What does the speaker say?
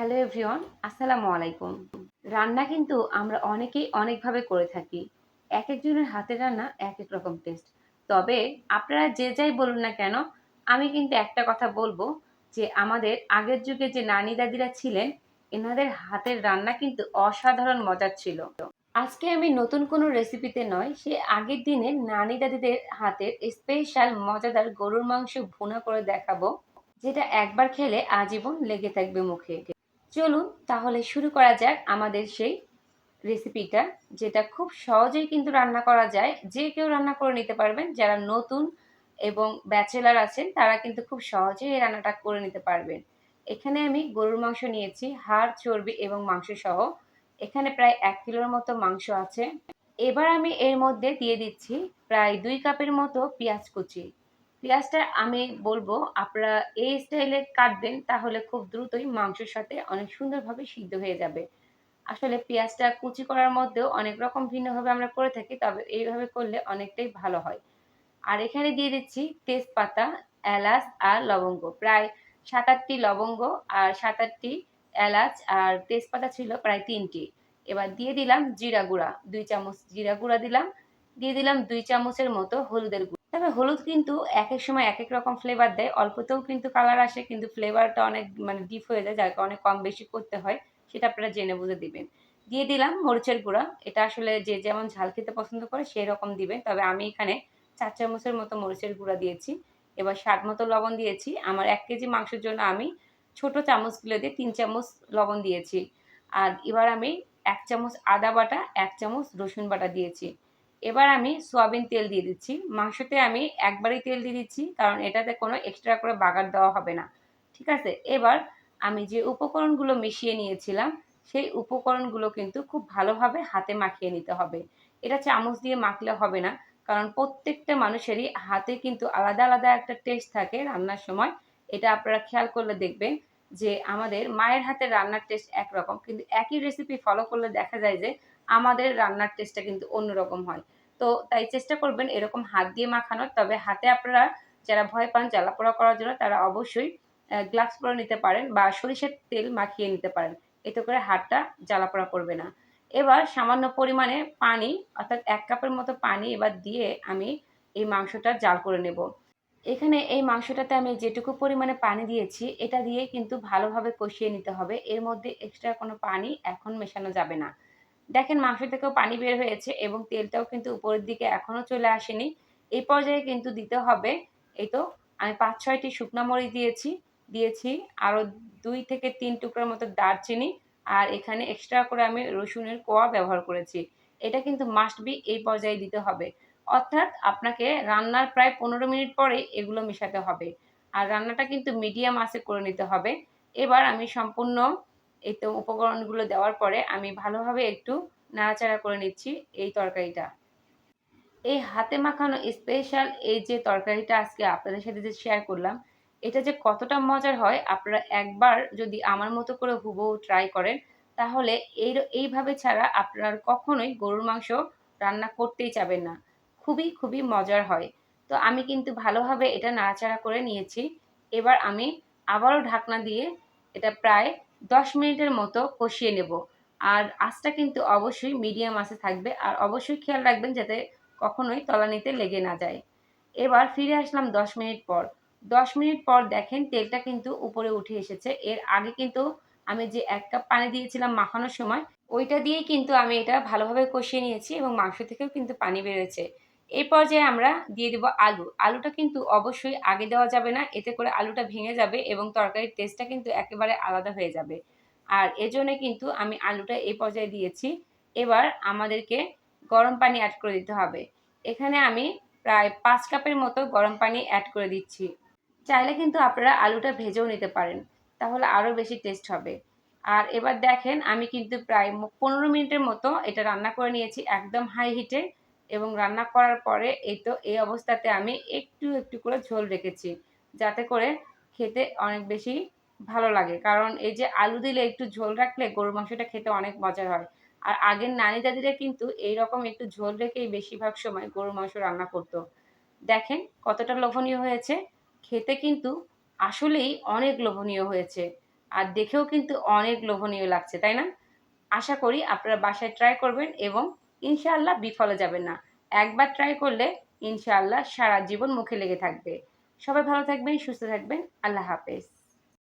Hello everyone, আসসালামু আলাইকুম। রান্না কিন্তু আমরা অনেকেই অনেকভাবে করে থাকি। একেকজনের হাতের রান্না একেক রকম টেস্ট। তবে আপনারা যে যাই বলুন না কেন, আমি কিন্তু একটা কথা বলবো যে আমাদের আগের যুগে যে নানি দাদিরা ছিলেন, এনাদের হাতের রান্না কিন্তু অসাধারণ মজার ছিল। আজকে আমি নতুন কোনো রেসিপিতে নয়, সে আগের দিনের নানি দাদিদের হাতের স্পেশাল মজাদার গরুর মাংস ভুনা করে দেখাবো, যেটা একবার খেলে আজীবন লেগে থাকবে মুখে। চলুন তাহলে শুরু করা যাক আমাদের সেই রেসিপিটা, যেটা খুব সহজেই কিন্তু রান্না করা যায়। যে কেউ রান্না করে নিতে পারবেন। যারা নতুন এবং ব্যাচেলার আছেন তারা কিন্তু খুব সহজেই এই রান্নাটা করে নিতে পারবেন। এখানে আমি গরুর মাংস নিয়েছি, হাড়, চর্বি এবং মাংস সহ। এখানে প্রায় ১ কিলোর মতো মাংস আছে। এবার আমি এর মধ্যে দিয়ে দিচ্ছি প্রায় ২ কাপের মতো পেঁয়াজ কুচি। পেঁয়াজটা আমি বলবো আপনারা এই স্টাইলে কাটবেন, তাহলে খুব দ্রুতই মাংসের সাথে অনেক সুন্দরভাবে সিদ্ধ হয়ে যাবে। আসলে পেঁয়াজটা কুচি করার মধ্যেও অনেক রকম ভিন্নভাবে আমরা করে থাকি, তবে এইভাবে করলে অনেকটাই ভালো হয়। আর এখানে দিয়ে দিচ্ছি তেজপাতা, এলাচ আর লবঙ্গ। প্রায় ৭-৮টি লবঙ্গ আর ৭-৮টি এলাচ আর তেজপাতা ছিল প্রায় ৩টি। এবার দিয়ে দিলাম জিরা গুঁড়া, ২ চামচ জিরা গুঁড়া দিলাম। দিয়ে দিলাম ২ চামচের মতো হলুদের গুঁড়া। তবে হলুদ কিন্তু একেক সময় একেক রকম ফ্লেভার দেয়। অল্পতেও কিন্তু কালার আসে, কিন্তু ফ্লেভারটা অনেক ডিপ হয়ে যায়, যার কারণে কম বেশি করতে হয়। সেটা আপনারা জেনে বুঝে দিবেন। দিয়ে দিলাম মরিচের গুঁড়া। এটা আসলে যে যেমন ঝাল খেতে পছন্দ করে সেরকম দিবেন। তবে আমি এখানে ৪ চামচের মতো মরিচের গুঁড়া দিয়েছি। এবার স্বাদ মতো লবণ দিয়েছি। আমার ১ কেজি মাংসের জন্য আমি ছোট চামচগুলো দিয়ে ৩ চামচ লবণ দিয়েছি। আর এবার আমি ১ চামচ আদা বাটা, ১ চামচ রসুন বাটা দিয়েছি। এবার আমি সয়াবিন তেল দিয়ে দিচ্ছি। মাংসতে আমি একবারই তেল দিয়ে দিচ্ছি, কারণ এটাতে কোনো এক্সট্রা করে বাগার দেওয়া হবে না। ঠিক আছে? এবার আমি যে উপকরণগুলো মিশিয়ে নিয়েছিলাম, সেই উপকরণগুলো কিন্তু খুব ভালোভাবে হাতে মাখিয়ে নিতে হবে। এটা চামচ দিয়ে মাখলে হবে না। কারণ প্রত্যেকটা মানুষেরই হাতে কিন্তু আলাদা, আলাদা একটা টেস্ট থাকে রান্নার সময়। এটা আপনারা খেয়াল করলে দেখবেন যে আমাদের মায়ের হাতের রান্নার টেস্ট একরকম। কিন্তু একই রেসিপি ফলো করলে দেখা যায় যে আমাদের রান্নার টেস্টটা কিন্তু অন্যরকম হয়। তো তাই চেষ্টা করবেন এরকম হাত দিয়ে মাখানোর। তবে হাতে আপনারা যারা ভয় পান জ্বালাপোড়া করার জন্য, তারা অবশ্যই গ্লাভস পরে নিতে পারেন বা সরিষার তেল মাখিয়ে নিতে পারেন। এতে করে হাতটা জ্বালাপোড়া করবে না। এবার সামান্য পরিমাণে পানি, অর্থাৎ ১ কাপের মতো পানি এবার দিয়ে আমি এই মাংসটা জাল করে নেব। এখানে এই মাংসটাতে আমি যেটুকু পরিমাণে পানি দিয়েছি, এটা দিয়েই কিন্তু ভালোভাবে কষিয়ে নিতে হবে। এর মধ্যে এক্সট্রা কোনো পানি এখন মেশানো যাবে না। দেখেন মাংস থেকেও পানি বের হয়েছে এবং তেলটাও কিন্তু উপরের দিকে এখনো চলে আসেনি। এই পর্যায়ে কিন্তু দিতে হবে, এই তো আমি ৫-৬ টি শুকনা মরিচ দিয়েছি, দিয়েছি আরো ২ থেকে ৩ টুকরার মতো দারচিনি, আর এখানে এক্সট্রা করে আমি রসুনের কোয়া ব্যবহার করেছি। এটা কিন্তু মাস্ট বি এই পর্যায়ে দিতে হবে। অর্থাৎ আপনাকে রান্নার প্রায় ১৫ মিনিট পরে এগুলো মেশাতে হবে। আর রান্নাটা কিন্তু মিডিয়াম আঁচে করে নিতে হবে। এবার আমি সম্পূর্ণ এই তো উপকরণগুলো দেওয়ার পরে আমি ভালোভাবে একটু নাড়াচাড়া করে নিচ্ছি এই তরকারিটা। এই হাতে মাখানো স্পেশাল এই যে তরকারিটা আজকে আপনাদের সাথে যে শেয়ার করলাম, এটা যে কতটা মজার হয় আপনারা একবার যদি আমার মতো করে হুবহু ট্রাই করেন, তাহলে এইভাবে ছাড়া আপনারা আর কখনোই গরুর মাংস রান্না করতেই চাবেন না। খুবই, খুবই মজার হয়। তো আমি কিন্তু ভালোভাবে এটা নাড়াচাড়া করে নিয়েছি। এবার আমি আবারও ঢাকনা দিয়ে এটা প্রায় ১০ মিনিটের মতো কষিয়ে নেব। আর আঁচটা কিন্তু অবশ্যই মিডিয়াম আঁচে থাকবে। আর অবশ্যই খেয়াল রাখবেন যাতে কখনোই তলানিতে লেগে না যায়। এবার ফিরে আসলাম ১০ মিনিট পর। ১০ মিনিট পর দেখেন তেলটা কিন্তু উপরে উঠে এসেছে। এর আগে কিন্তু আমি যে ১ কাপ পানি দিয়েছিলাম মাখানোর সময়, ওইটা দিয়েই কিন্তু আমি এটা ভালোভাবে কষিয়ে নিয়েছি এবং মাংস থেকেও কিন্তু পানি বেরোচ্ছে। এই পর্যায়ে আমরা দিয়ে দিব আলু। আলুটা কিন্তু অবশ্যই আগে দেওয়া যাবে না। এতে করে আলুটা ভেঙে যাবে এবং তরকারির টেস্টটা কিন্তু একেবারে আলাদা হয়ে যাবে। আর এজন্যে কিন্তু আমি আলুটা এই পর্যায়ে দিয়েছি। এবার আমাদেরকে গরম পানি এড করে দিতে হবে। এখানে আমি প্রায় ৫ কাপের মতো গরম পানি এড করে দিচ্ছি। চাইলে কিন্তু আপনারা আলুটা ভেজেও নিতে পারেন। তাহলে আরো বেশি টেস্ট হবে। আর এবার দেখেন আমি কিন্তু প্রায় ১৫ মিনিটের মতো এটা রান্না করে নিয়েছি একদম হাই হিটে, এবং রান্না করার পরে এই তো এই অবস্থাতে আমি একটু, একটু করে ঝোল রেখেছি। যাতে করে খেতে অনেক বেশি ভালো লাগে। কারণ এই যে আলু দিলে একটু ঝোল রাখলে গরুর মাংসটা খেতে অনেক মজার হয়। আর আগের নানি দাদিরা কিন্তু এইরকম একটু ঝোল রেখেই বেশিরভাগ সময় গরুর মাংস রান্না করত। দেখেন কতটা লোভনীয় হয়েছে। খেতে কিন্তু আসলেই অনেক লোভনীয় হয়েছে। আর দেখেও কিন্তু অনেক লোভনীয় লাগছে, তাই না? আশা করি আপনারা বাসায় ট্রাই করবেন এবং ইনশাআল্লাহ বিফলে যাবেন না। একবার ট্রাই করলে ইনশাআল্লাহ সারা জীবন মুখে লেগে থাকবে। সবাই ভালো থাকবেন, সুস্থ থাকবেন। আল্লাহ হাফেজ।